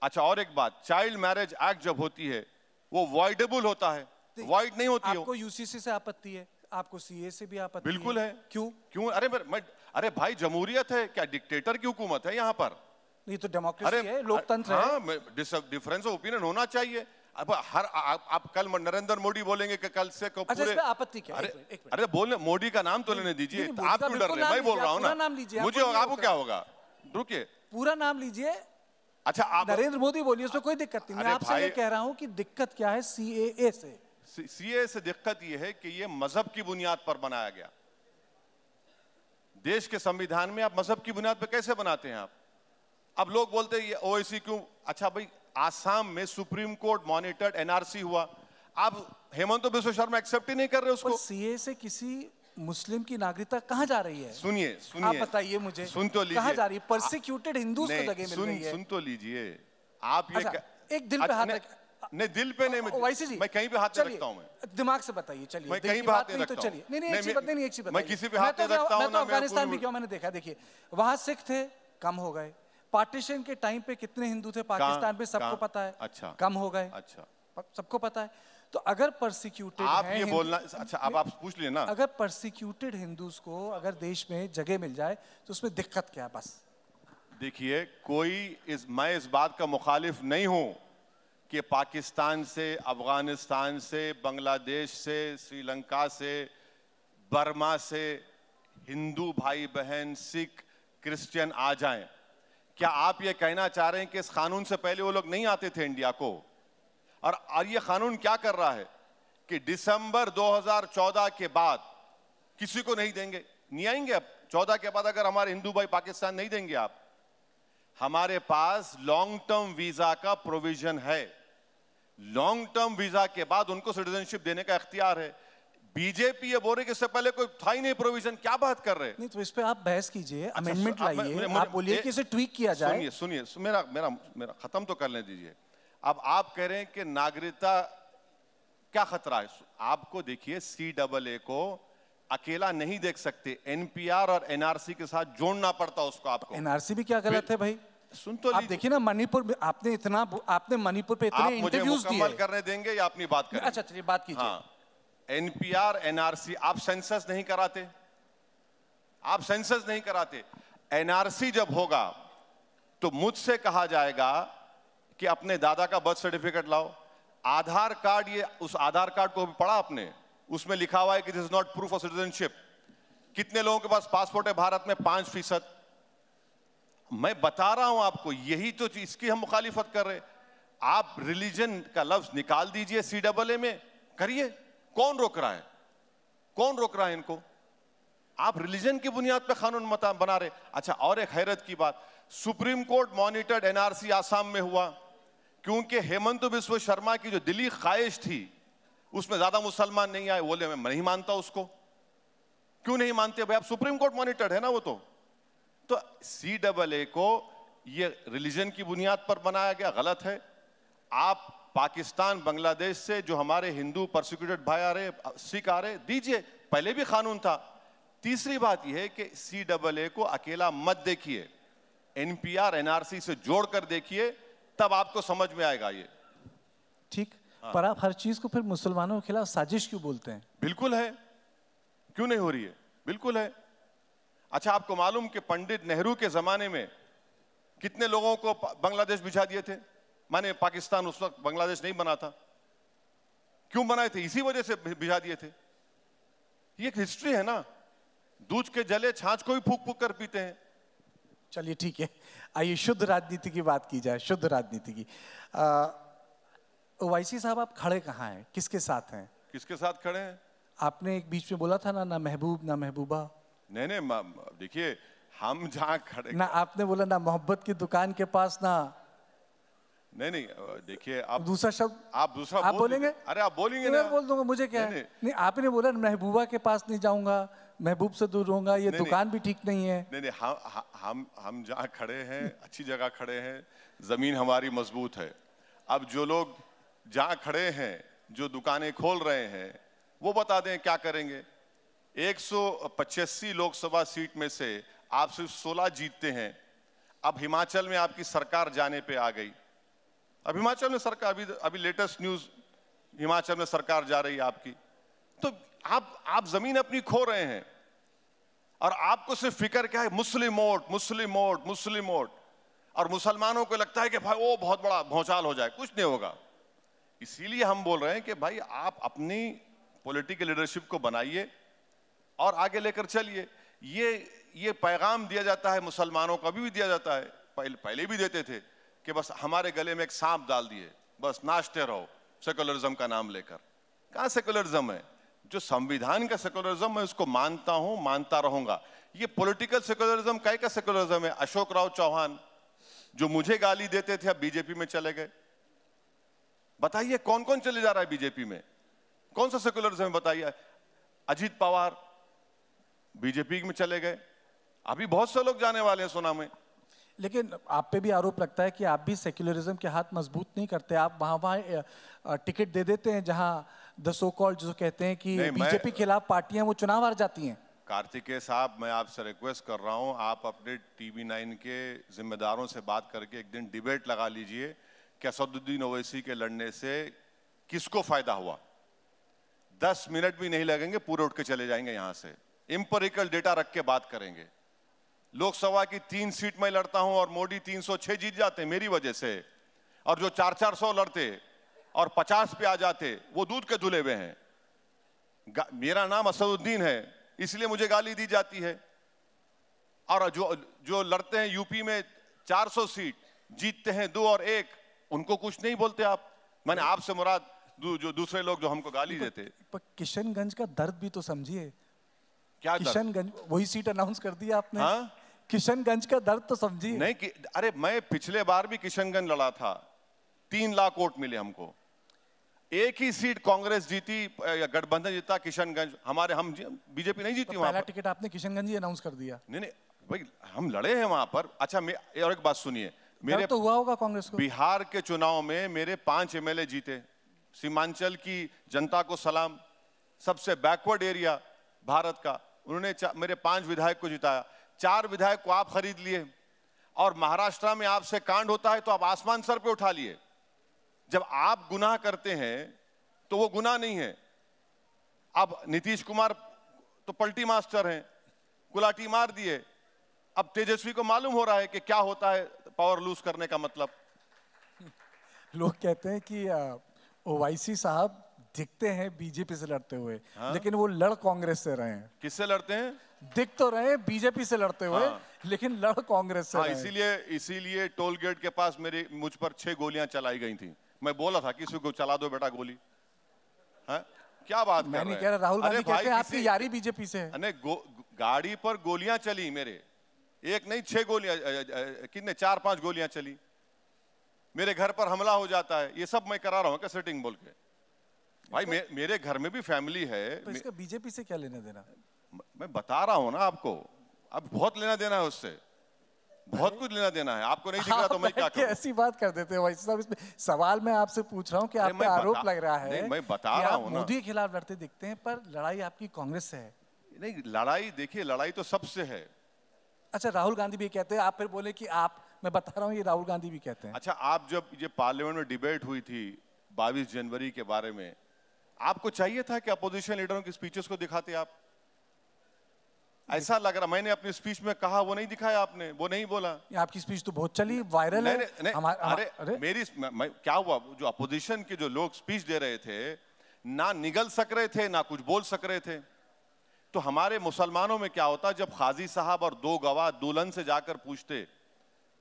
अच्छा, और एक बात, चाइल्ड मैरिज एक्ट जब होती है वो वॉइडेबल होता है, वॉइड नहीं होती। आपको यूसीसी से आपत्ति है, आपको सीए से भी आपत्ति बिल्कुल है। क्यों? अरे मैं अरे भाई जमहूरियत है क्या, डिक्टेटर की हुकूमत है यहाँ पर? नहीं तो डेमोक्रेसी है, लोकतंत्र है। हाँ, डिफरेंस ऑफ ओपिनियन होना चाहिए। अब आप कल नरेंद्र मोदी बोलेंगे कि कल से अच्छा, इसमें आपत्ति क्या? अरे बोलने, मोदी का नाम तो लेने दीजिए। आप क्यों डर रहे हैं? मैं बोल रहा हूँ ना, मुझे आपको क्या होगा? रुकिए, पूरा नाम लीजिए। अच्छा, आप नरेंद्र मोदी बोलिए, उसमें कोई दिक्कत नहीं। मैं आपसे ये कह रहा हूँ कि दिक्कत क्या है सीएए से? सीएए से दिक्कत ये है कि ये मजहब की बुनियाद पर बनाया गया। देश के संविधान में आप मजहब की बुनियाद पर कैसे बनाते हैं आप? अब लोग बोलते हैं ये ओवैसी क्यों? अच्छा भाई, आसाम में सुप्रीम कोर्ट मॉनिटर्ड एनआरसी हुआ, आप हेमंत बिस्वा शर्मा एक्सेप्ट ही नहीं कर रहे उसको। सीए से किसी मुस्लिम की नागरिकता कहाँ जा रही है? सुनिए आप बताइए मुझे, सुन तो लीजिए, कहाँ जा रही है? परसिक्यूटेड हिंदूज को जगह मिल रही है। सुन तो लीजिए आप। ये अच्छा, एक दिल पे हाथ नहीं, दिल पे नहीं, वैसे जी मैं कहीं पे हाथ नहीं रखता हूँ। मैं दिमाग से बताइए। चलिए, मैं कहीं पे हाथ नहीं रखता हूँ। चलिए, नहीं एक चीज बताइए, एक चीज मैं किसी पे हाथ नहीं रखता हूँ। मैं तो अफगानिस्तान भी क्यों, मैंने देखा, देखिए वहां सिख थे, कम हो गए। पार्टीशन के टाइम पे कितने हिंदू थे पाकिस्तान में, सबको पता है। अच्छा, कम हो गए। अच्छा, सबको पता है। तो अगर परसिक्यूटेड आप ये बोलना, अच्छा अब आप पूछ लिए ना, अगर परसिक्यूटेड हिंदूज को अगर देश में जगह मिल जाए तो उसमें दिक्कत क्या? बस देखिए, मैं इस बात का मुखालिफ नहीं हूं कि पाकिस्तान से, अफगानिस्तान से, बांग्लादेश से, श्रीलंका से, बर्मा से हिंदू भाई बहन, सिख, क्रिश्चियन आ जाएं। क्या आप ये कहना चाह रहे हैं कि इस कानून से पहले वो लोग नहीं आते थे इंडिया को? और ये कानून क्या कर रहा है कि दिसंबर 2014 के बाद किसी को नहीं देंगे, नहीं आएंगे। अब 14 के बाद अगर हमारे हिंदू भाई पाकिस्तान नहीं देंगे आप, हमारे पास लॉन्ग टर्म वीजा का प्रोविजन है। लॉन्ग टर्म वीजा के बाद उनको सिटीजनशिप देने का इख्तियार है। बीजेपी ये बोल रही कि इससे पहले कोई था ही नहीं प्रोविजन, क्या बात कर रहे हैं? नहीं तो इस पे आप बहस कीजिए, अमेंडमेंट लाइए, आप बोलिए कि इसे ट्वीक किया जाए। सुनिए, मेरा खत्म तो करने दीजिए। अब आप कह रहे हैं कि नागरिकता क्या खतरा है? आपको देखिए, CAA को अकेला नहीं देख सकते, NPR और NRC के साथ जोड़ना पड़ता उसको। आपको NRC भी क्या गलत है भाई? सुन तो आप देखिए ना, मणिपुर में आपने मणिपुर पे इतने इंटरव्यूज दिए। मुकम्मल करने देंगे या अपनी बात करें? अच्छा चलिए, बात कीजिए। हाँ, NPR NRC, आप सेंसस नहीं कराते, आप सेंसस नहीं कराते। NRC जब होगा तो मुझसे कहा जाएगा कि अपने दादा का बर्थ सर्टिफिकेट लाओ, आधार कार्ड। ये उस आधार कार्ड को भी पढ़ा आपने? उसमें लिखा हुआ है कि this is not proof of citizenship. कितने लोगों के पास पासपोर्ट है भारत में? 5%। मैं बता रहा हूं आपको, यही तो इसकी हम मुखालिफत कर रहे। आप रिलीजन का लफ्ज निकाल दीजिए CAA में, करिए। कौन रोक रहा है? कौन रोक रहा है इनको? आप रिलीजन की बुनियाद पे कानून बना रहे। अच्छा, और एक हैरत की बात, supreme court monitored NRC Assam में हुआ क्योंकि हेमंत बिस्वा शर्मा की जो दिली ख्वाहिश थी उसमें ज्यादा मुसलमान नहीं आए। बोले मैं नहीं मानता उसको। क्यों नहीं मानते भाई? आप सुप्रीम कोर्ट मॉनिटर्ड है ना वो। तो CAA को ये रिलीजन की बुनियाद पर बनाया गया, गलत है। आप पाकिस्तान, बांग्लादेश से जो हमारे हिंदू परसिक्यूटेड भाई आ रहे, सिख आ रहे, दीजिए, पहले भी कानून था। तीसरी बात यह है कि CAA को अकेला मत देखिए, NPR NRC से जोड़कर देखिए, तब आपको समझ में आएगा ये। ठीक, पर आप हर चीज को फिर मुसलमानों के खिलाफ साजिश क्यों बोलते हैं? बिल्कुल है, क्यों नहीं हो रही है? बिल्कुल है। अच्छा, आपको मालूम कि पंडित नेहरू के जमाने में कितने लोगों को बांग्लादेश भिजा दिए थे? माने पाकिस्तान उस वक्त बांग्लादेश नहीं बना था। क्यों बनाए थे? इसी वजह से भिजा दिए थे। ये एक हिस्ट्री है ना। दूध के जले छाछ को भी फूक फूक कर पीते हैं। चलिए ठीक है, आइए शुद्ध राजनीति की बात की जाए। शुद्ध राजनीति की। ओवैसी साहब, आप खड़े कहाँ हैं? किसके साथ हैं? किसके साथ खड़े हैं? आपने एक बीच में बोला था ना महबूब ना महबूबा। नहीं, देखिए हम जहाँ खड़े ना, आपने बोला ना मोहब्बत की दुकान के पास ना। नहीं, देखिए आप दूसरा शब्द आप दूसरा आप बोलेंगे? अरे आप बोलेंगे मैं ना। बोल दूंगा, मुझे क्या है? नहीं, आपने बोला महबूबा के पास नहीं जाऊंगा, महबूब से दूर रहूंगा, ये दुकान भी ठीक नहीं है। नहीं, हम जहाँ खड़े हैं अच्छी जगह खड़े हैं, जमीन हमारी मजबूत है। अब जो लोग जहाँ खड़े हैं, जो दुकानें खोल रहे हैं, वो बता दें क्या करेंगे। 185 लोकसभा सीट में से आप सिर्फ 16 जीतते हैं। अब हिमाचल में आपकी सरकार जाने पे आ गई। अब हिमाचल में सरकार, अभी लेटेस्ट न्यूज, हिमाचल में सरकार जा रही है आपकी। तो आप जमीन अपनी खो रहे हैं। और आपको सिर्फ फिक्र क्या है, मुस्लिम वोट, मुस्लिम वोट, मुस्लिम वोट, और मुसलमानों को लगता है कि भाई वो बहुत बड़ा भौचाल हो जाए। कुछ नहीं होगा। इसीलिए हम बोल रहे हैं कि भाई आप अपनी पॉलिटिकल लीडरशिप को बनाइए और आगे लेकर चलिए। ये पैगाम दिया जाता है मुसलमानों को, अभी भी दिया जाता है, पहले भी देते थे कि बस हमारे गले में एक सांप डाल दिए, बस नाचते रहो सेकुलरिज्म का नाम लेकर। कहाँ सेकुलरिज्म है? जो संविधान का सेकुलरिज्म है उसको मानता हूं, मानता रहूंगा। ये पॉलिटिकल सेकुलरिज्म काय का सेकुलरिज्म है? अशोक राव चौहान जो मुझे गाली देते थे अब बीजेपी में चले गए। बताइए कौन कौन चले जा रहा है बीजेपी में? कौन सा सेकुलरिज्म है बताइए? अजीत पवार बीजेपी में चले गए, अभी बहुत से लोग जाने वाले हैं सोना में। लेकिन आप पे भी आरोप लगता है कि आप भी सेक्युलरिज्म के हाथ मजबूत नहीं करते। आप वहां टिकट दे देते हैं जहां द सो कॉल्ड जो कहते हैं कि बीजेपी खिलाफ पार्टियां वो चुनाव हार जाती हैं। कार्तिकेय साहब, मैं आपसे रिक्वेस्ट कर रहा हूं, आप अपने TV9 के जिम्मेदारों से बात करके एक दिन डिबेट लगा लीजिए कि असदुद्दीन ओवैसी के लड़ने से किसको फायदा हुआ। 10 मिनट भी नहीं लगेंगे, पूरे उठ के चले जाएंगे यहां से। इंपेरिकल डेटा रख के बात करेंगे। लोकसभा की 3 सीट में लड़ता हूं और मोदी 306 जीत जाते हैं मेरी वजह से, और जो 400 लड़ते और 50 पे आ जाते वो दूध के धुले हुए हैं। मेरा नाम असदुद्दीन है इसलिए मुझे गाली दी जाती है, और जो लड़ते हैं यूपी में 400 सीट जीतते हैं 2 और 1, उनको कुछ नहीं बोलते आप। मैंने आपसे मुराद जो दूसरे लोग जो हमको गाली देते। पर किशनगंज का दर्द भी तो समझिए। क्या किशनगंज वही सीट अनाउंस कर दी आपने। हाँ? किशनगंज का दर्द तो समझिए। नहीं कि अरे मैं पिछले बार भी किशनगंज लड़ा था, 3 लाख वोट मिले हमको। एक ही सीट कांग्रेस जीती या गठबंधन जीता किशनगंज, हम बीजेपी नहीं जीती। पहला टिकट आपने किशनगंज ही अनाउंस कर दिया। नहीं भाई, हम लड़े हैं वहां पर। अच्छा और एक बात सुनिए, मेरे तो हुआ होगा कांग्रेस को। बिहार के चुनाव में मेरे 5 MLA जीते। सीमांचल की जनता को सलाम, सबसे बैकवर्ड एरिया भारत का, उन्होंने मेरे 5 विधायक को जिताया। 4 विधायक को आप खरीद लिए, और महाराष्ट्र में आपसे कांड होता है तो आप आसमान सर पे उठा लिए। जब आप गुनाह करते हैं तो वो गुनाह नहीं है। अब नीतीश कुमार तो पलटी मास्टर हैं, गुलाटी मार दिए। अब तेजस्वी को मालूम हो रहा है कि क्या होता है पावर लूज करने का मतलब। लोग कहते हैं कि ओवैसी साहब दिखते हैं बीजेपी से लड़ते हुए, हाँ? लेकिन वो लड़ कांग्रेस से रहे हैं। किससे लड़ते हैं? दिख तो रहे हैं बीजेपी से लड़ते हुए, हाँ। लेकिन लड़ कांग्रेस से हाँ, रहे हैं। इसीलिए टोल गेट के पास मुझ पर 6 गोलियां चलाई गई थी। मैं बोला था किसी को चला दो बेटा गोली। हाँ? क्या बात मैं नहीं कह रहा, राहुल गांधी कहते हैं आपकी यारी बीजेपी से है। गाड़ी पर गोलियां चली मेरे, एक नहीं 6 गोलियां, कितने 4-5 गोलियां चली। मेरे घर पर हमला हो जाता है, ये सब मैं करा रहा हूँ क्या सेटिंग बोल के? भाई मेरे घर में भी फैमिली है। तो इसका बीजेपी से क्या लेना देना? मैं बता रहा हूँ ना आपको, अब बहुत लेना देना है उससे, बहुत कुछ लेना देना है। आपको नहीं दिख रहा तो मैं क्या करूं? ऐसी बात कर देते हो भाई साहब। इसमें सवाल मैं आपसे पूछ रहा हूँ कि आप पे आरोप लग रहा है, मैं बता रहा हूँ ना, मोदी के खिलाफ लड़ते दिखते हैं, पर लड़ाई आपकी कांग्रेस से है। नहीं, लड़ाई देखिए, लड़ाई तो सबसे है। अच्छा, राहुल गांधी भी कहते हैं, आप फिर बोले कि आप, मैं बता रहा हूँ ये राहुल गांधी भी कहते हैं। अच्छा, आप जब ये पार्लियामेंट में डिबेट हुई थी 22 जनवरी के बारे में, आपको चाहिए था कि अपोजिशन लीडरों की स्पीचेस को दिखाते आप? ऐसा लग रहा, मैंने अपनी स्पीच में कहा, वो नहीं दिखाया आपने, वो नहीं बोला। आपकी स्पीच तो बहुत चली, वायरल है। अरे मेरी क्या हुआ, जो अपोजिशन के जो लोग स्पीच दे रहे थे ना निगल सक रहे थे ना कुछ बोल सक रहे थे। तो हमारे मुसलमानों में क्या होता, जब काजी साहब और 2 गवाह दुल्हन से जाकर पूछते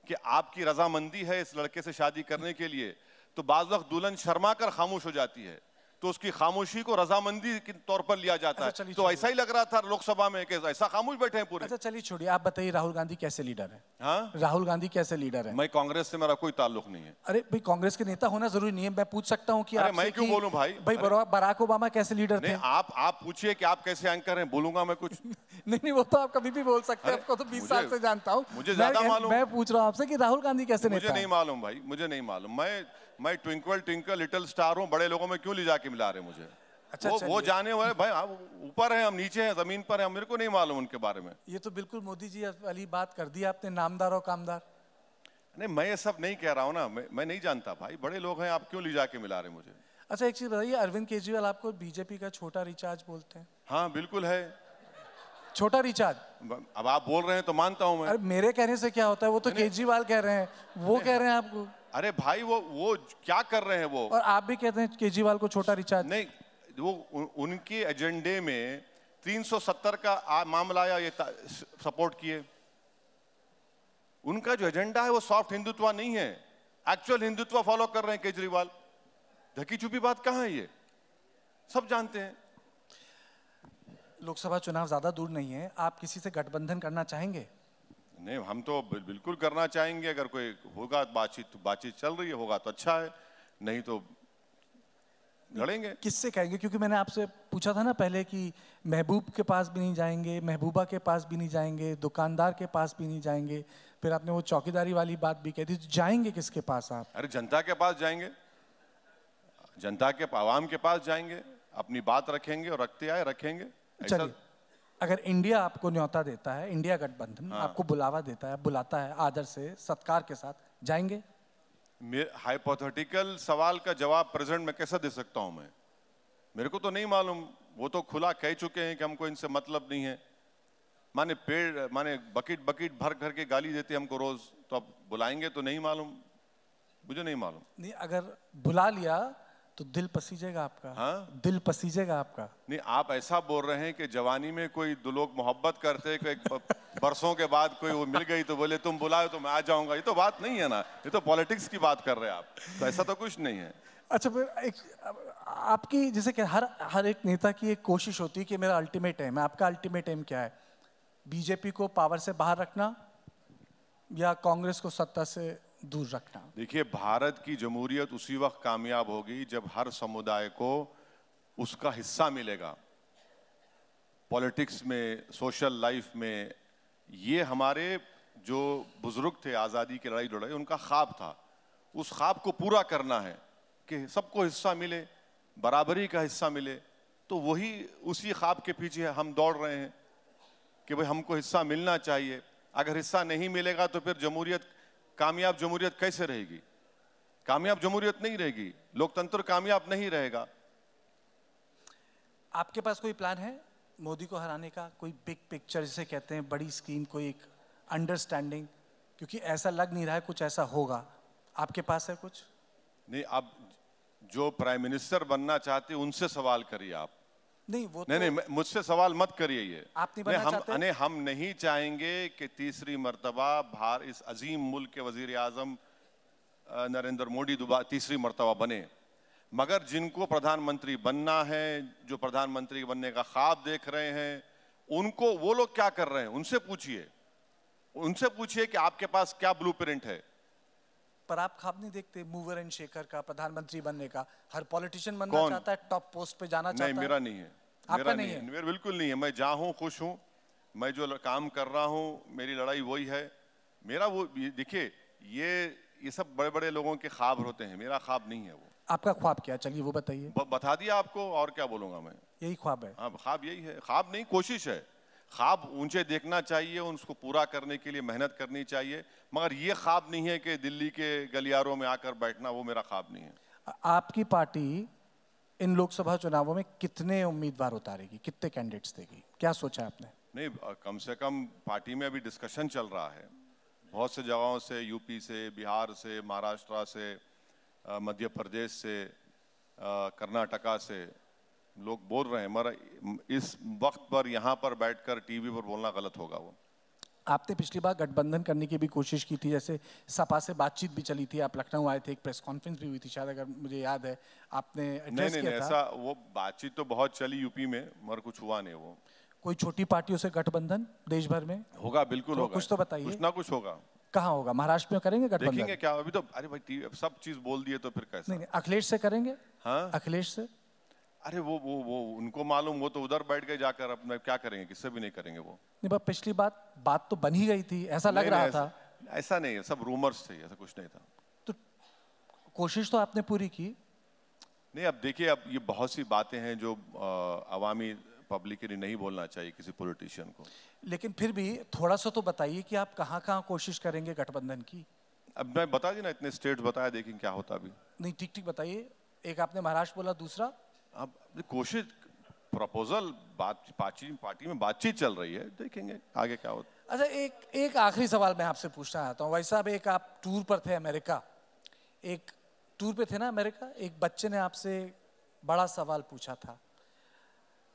कि आपकी रजामंदी है इस लड़के से शादी करने के लिए, तो बाज वक्त दुल्हन शर्मा कर खामोश हो जाती है, तो उसकी खामोशी को रजामंदी के तौर पर लिया जाता है। तो ऐसा ही लग रहा था लोकसभा में कि ऐसा खामोश बैठे हैं पूरे। अच्छा चलिए छोड़िए, आप बताइए राहुल गांधी कैसे लीडर है? हाँ? राहुल गांधी कैसे लीडर है? मैं कांग्रेस से मेरा कोई ताल्लुक नहीं है। अरे भाई, कांग्रेस के नेता होना जरूरी नहीं है। मैं पूछ सकता हूँ कि अरे मैं क्यों बोलूं भाई? बराक ओबामा कैसे लीडर थे? आप पूछिए कि आप कैसे एंकर हैं, बोलूंगा मैं कुछ। नहीं, वो तो आप कभी भी बोल सकते हैं, आपको तो 20 साल से जानता हूँ। मुझे ज्यादा मालूम। मैं पूछ रहा हूँ आपसे कि राहुल गांधी कैसे नेता? मुझे नहीं मालूम भाई, मुझे नहीं मालूम। मैं ट्विंकल ट्विंकल लिटिल स्टार हूँ, बड़े लोगों में क्यों ले जाके मिला रहे मुझे? अच्छा, वो जाने वाले भाई, ऊपर है, हम नीचे हैं, जमीन पर है, मेरे को नहीं मालूम उनके बारे में। ये तो बिल्कुल मोदी जी वाली बात कर दी आपने, नामदार और कामदार। नहीं, मैं ये सब नहीं कह रहा हूँ ना, मैं नहीं जानता भाई, बड़े लोग हैं, आप क्यों ले जाके मिला रहे मुझे? अच्छा एक चीज बताइए, अरविंद केजरीवाल आपको बीजेपी का छोटा रिचार्ज बोलते हैं? हाँ बिल्कुल है। छोटा रिचार्ज। अब आप बोल रहे हैं तो मानता हूं मैं। अरे मेरे कहने से क्या होता है, वो तो केजरीवाल कह रहे हैं, वो कह रहे हैं आपको। अरे भाई वो क्या कर रहे हैं वो? और आप भी कहते हैं केजरीवाल को छोटा रिचार्ज। नहीं, वो उनके एजेंडे में 370 का मामला आया, ये सपोर्ट किए। उनका जो एजेंडा है वो सॉफ्ट हिंदुत्व नहीं है, एक्चुअल हिंदुत्व फॉलो कर रहे हैं केजरीवाल। ढकी छुपी बात कहां है, ये सब जानते हैं। लोकसभा चुनाव ज्यादा दूर नहीं है, आप किसी से गठबंधन करना चाहेंगे? नहीं, हम तो बिल्कुल करना चाहेंगे। अगर कोई होगा बातचीत चल रही है, होगा तो अच्छा है, नहीं तो लड़ेंगे। किससे कहेंगे? क्योंकि मैंने आपसे पूछा था ना पहले कि महबूब के पास भी नहीं जाएंगे, महबूबा के पास भी नहीं जाएंगे, दुकानदार के पास भी नहीं जाएंगे, फिर आपने वो चौकीदारी वाली बात भी कही थी। तो जाएंगे किसके पास आप? अरे जनता के पास जाएंगे, जनता के आवाम के पास जाएंगे, अपनी बात रखेंगे और रखते आए रखेंगे। चलिए, अगर इंडिया आपको न्योता देता है, इंडिया गठबंधन आपको बुलावा देता है, बुलाता है आदर से सत्कार के साथ, जाएंगे? हाइपोथेटिकल सवाल का जवाब प्रेजेंट में कैसे दे सकता हूं मैं? मेरे को तो नहीं मालूम। वो तो खुला कह चुके हैं कि हमको इनसे मतलब नहीं है। माने बकेट भर भर के गाली देते हमको रोज, तो अब बुलाएंगे तो नहीं मालूम, मुझे नहीं मालूम। नहीं, अगर बुला लिया तो दिल पसीजेगा आपका। हाँ? दिल पसीजेगा आपका। नहीं, आप ऐसा बोल रहे हैं कि जवानी में कोई दो लोग मोहब्बत करते, कोई बरसों के बाद कोई वो मिल गई तो बोले तुम बुलाओ तो मैं आ जाऊंगा। ये तो बात नहीं है ना, ये तो पॉलिटिक्स की बात कर रहे हैं आप। तो ऐसा तो कुछ नहीं है। अच्छा, फिर आपकी जैसे कि हर एक नेता की एक कोशिश होती है कि मेरा अल्टीमेट एम है। आपका अल्टीमेट एम क्या है? बीजेपी को पावर से बाहर रखना या कांग्रेस को सत्ता से दूर रखना? देखिए, भारत की जमहूरियत उसी वक्त कामयाब होगी जब हर समुदाय को उसका हिस्सा मिलेगा पॉलिटिक्स में, सोशल लाइफ में। ये हमारे जो बुजुर्ग थे आज़ादी की लड़ाई, उनका ख्वाब था। उस ख्वाब को पूरा करना है कि सबको हिस्सा मिले, बराबरी का हिस्सा मिले। तो वही उसी ख्वाब के पीछे हम दौड़ रहे हैं कि भाई हमको हिस्सा मिलना चाहिए। अगर हिस्सा नहीं मिलेगा तो फिर जमहूरियत, कामयाब जमहूरियत कैसे रहेगी? कामयाब जमहूरियत नहीं रहेगी, लोकतंत्र कामयाब नहीं रहेगा। आपके पास कोई प्लान है मोदी को हराने का? कोई बिग पिक्चर जिसे कहते हैं, बड़ी स्कीम, कोई एक अंडरस्टैंडिंग? क्योंकि ऐसा लग नहीं रहा है कुछ ऐसा होगा। आपके पास है कुछ? नहीं, अब जो प्राइम मिनिस्टर बनना चाहते हैं उनसे सवाल करिए आप। नहीं, वो नहीं, मुझसे सवाल मत करिए। ये आप नहीं बनना चाहते? हम नहीं चाहेंगे कि तीसरी मर्तबा इस अजीम मुल्क के वजीर आजम नरेंद्र मोदी तीसरी मर्तबा बने। मगर जिनको प्रधानमंत्री बनना है, जो प्रधानमंत्री बनने का ख्वाब देख रहे हैं, उनको वो लोग क्या कर रहे हैं उनसे पूछिए कि आपके पास क्या ब्लूप्रिंट है। पर आप ख्वाब नहीं देखते मूवर एंड शेकर का, प्रधानमंत्री बनने का? हर पॉलिटिशियन बनना चाहता है, टॉप पोस्ट पे जाना चाहता है। नहीं, मेरा नहीं है। आपका नहीं है? मेरा बिल्कुल नहीं है। मैं जहाँ हूँ खुश हूँ। मैं जो काम कर रहा हूँ, मेरी लड़ाई वही है। मेरा वो, देखिए, ये सब बड़े बड़े लोगों के ख्वाब होते हैं, मेरा ख्वाब नहीं है वो। आपका ख्वाब क्या? चलिए वो बताइए। बता दिया आपको, और क्या बोलूंगा मैं? यही ख्वाब है? हाँ, ख्वाब यही है। ख्वाब नहीं, कोशिश है। ख्वाब ऊंचे देखना चाहिए, उसको पूरा करने के लिए मेहनत करनी चाहिए। मगर ये ख्वाब नहीं है कि दिल्ली के गलियारों में आकर बैठना, वो मेरा ख्वाब नहीं है। आपकी पार्टी इन लोकसभा चुनावों में कितने उम्मीदवार उतारेगी, कितने कैंडिडेट्स देगी? क्या सोचा है आपने? नहीं, कम से कम पार्टी में अभी डिस्कशन चल रहा है। बहुत से जगहों से, यूपी से, बिहार से, महाराष्ट्र से, मध्य प्रदेश से, कर्नाटका से लोग बोल रहे हैं। मगर इस वक्त पर यहाँ पर बैठकर टीवी पर बोलना गलत होगा। वो आपने पिछली बार गठबंधन करने की भी कोशिश की थी, जैसे सपा से बातचीत भी चली थी, आप लखनऊ आए थे, एक प्रेस कॉन्फ्रेंस भी हुई थी शायद, अगर मुझे याद है, आपने एड्रेस किया था। ऐसा वो बातचीत तो बहुत चली यूपी में, मगर कुछ हुआ नहीं। वो कोई छोटी पार्टियों से गठबंधन देश भर में होगा? बिल्कुल होगा। कुछ तो बताइए। कुछ ना कुछ होगा। कहाँ होगा? महाराष्ट्र में करेंगे गठबंधन? देखेंगे क्या, अभी तो अरे भाई सब चीज बोल दिए तो फिर कैसे? नहीं, अखिलेश से करेंगे? हाँ, अखिलेश से? अरे वो उनको मालूम, वो तो उधर बैठ गए जाकर, अपना क्या करेंगे? किससे भी नहीं करेंगे वो। नहीं, पर पिछली बात तो बन ही गई थी, ऐसा लग रहा था। ऐसा नहीं है, सब रूमर्स थे, ऐसा कुछ नहीं था। तो कोशिश तो आपने पूरी की। नहीं, अब देखिए, अब ये बहुत सी बातें हैं जो अवामी पब्लिकली नहीं बोलना चाहिए किसी पॉलिटिशियन को। लेकिन फिर भी थोड़ा सा तो बताइए कि आप कहाँ कोशिश करेंगे गठबंधन की? अब मैं बता दी ना, इतने स्टेट्स बताया, देखें क्या होता अभी। नहीं, ठीक बताइए। एक आपने महाराष्ट्र बोला, दूसरा? अब कोशिश प्रपोजल पार्टी में बातचीत चल रही है, देखेंगे आगे क्या होता है। अच्छा, एक आखिरी सवाल मैं आपसे पूछना चाहता हूँ। भाई साहब, एक आप टूर पर थे अमेरिका, एक टूर पे थे ना अमेरिका, एक बच्चे ने आपसे बड़ा सवाल पूछा था।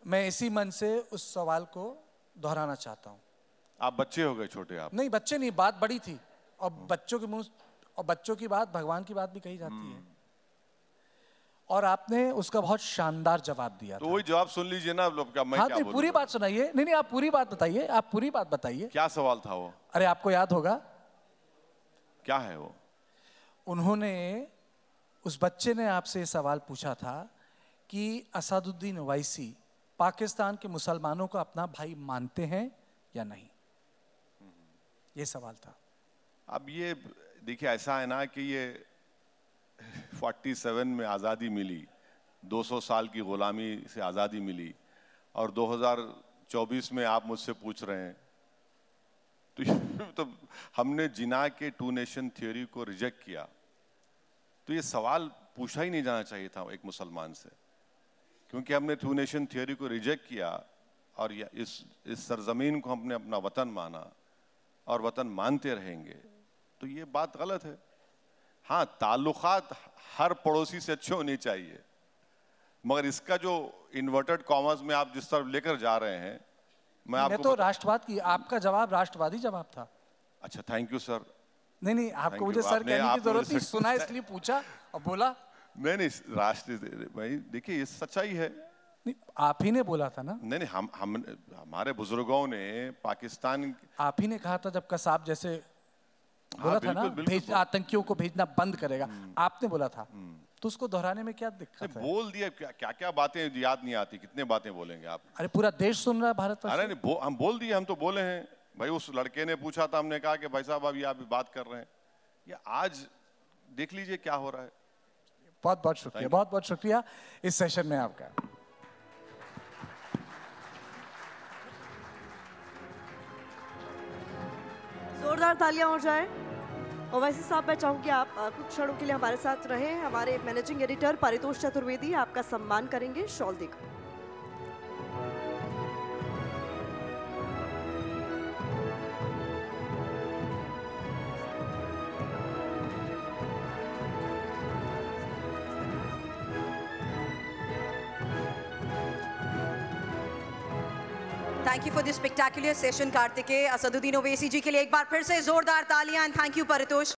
मैं इसी मन से उस सवाल को दोहराना चाहता हूँ। आप बच्चे हो गए छोटे? आप नहीं, बच्चे नहीं, बात बड़ी थी, और बच्चों के मुंह और बच्चों की बात भगवान की बात भी कही जाती है, और आपने उसका बहुत शानदार जवाब दिया तो था। वही जवाब सुन लीजिए ना, मैं क्या हाँ, बोलूं? पूरी बात सुनाइए। नहीं, आप पूरी बात बताइए, आप पूरी बात बताइए। क्या सवाल था वो? अरे, आपको याद होगा। क्या है वो? उन्होंने, उस बच्चे ने आपसे सवाल पूछा था कि असदुद्दीन ओवैसी पाकिस्तान के मुसलमानों को अपना भाई मानते हैं या नहीं, ये सवाल था। अब ये देखिए, ऐसा है ना कि ये 47 में आज़ादी मिली, 200 साल की गुलामी से आज़ादी मिली, और 2024 में आप मुझसे पूछ रहे हैं, तो हमने जिना के 2 नेशन थ्योरी को रिजेक्ट किया, तो ये सवाल पूछा ही नहीं जाना चाहिए था एक मुसलमान से, क्योंकि हमने 2 नेशन थ्योरी को रिजेक्ट किया और इस सरजमीन को हमने अपना वतन माना और वतन मानते रहेंगे, तो ये बात गलत है। हाँ, ताल्लुकात हर पड़ोसी से अच्छे होने चाहिए, मगर इसका जो इन्वर्टेड कॉमर्स में आप जिस तरफ लेकर जा रहे हैं, मैं तो राष्ट्रवाद की, आपका जवाब राष्ट्रवादी जवाब था। अच्छा, थैंक यू सर। नहीं, आपको मुझे सर कहने की जरूरत नहीं, सुना इसलिए पूछा और बोला। नहीं, राष्ट्र भाई देखिए, ये सच्चाई है। नहीं, आप ही ने बोला था ना। नहीं, हमारे बुजुर्गों ने पाकिस्तान, आप ही ने कहा था जब कसाब जैसे बोला था ना, आतंकियों को भेजना बंद करेगा, आपने बोला था, तो उसको दोहराने में क्या दिक्कत है? बोल दिया, क्या बातें याद नहीं आती, कितने बातें बोलेंगे आप? अरे, पूरा देश सुन रहा है, भारत। अरे नहीं, हम बोल दिए, हम तो बोले हैं भाई। उस लड़के ने पूछा था, हमने कहा कि भाई साहब अभी आप बात कर रहे हैं, ये आज देख लीजिए क्या हो रहा है। बहुत बहुत शुक्रिया, बहुत बहुत शुक्रिया इस सेशन में आपका। जोरदार तालियां हो जाए। ओवैसी साहब, मैं चाहूंगी आप कुछ क्षणों के लिए हमारे साथ रहें। हमारे मैनेजिंग एडिटर परितोष चतुर्वेदी आपका सम्मान करेंगे शॉल देकर। Thank you for this spectacular session Kartikeya. Asaduddin Owaisi ji के लिए एक बार फिर से जोरदार तालियां, एंड थैंक यू परितोष।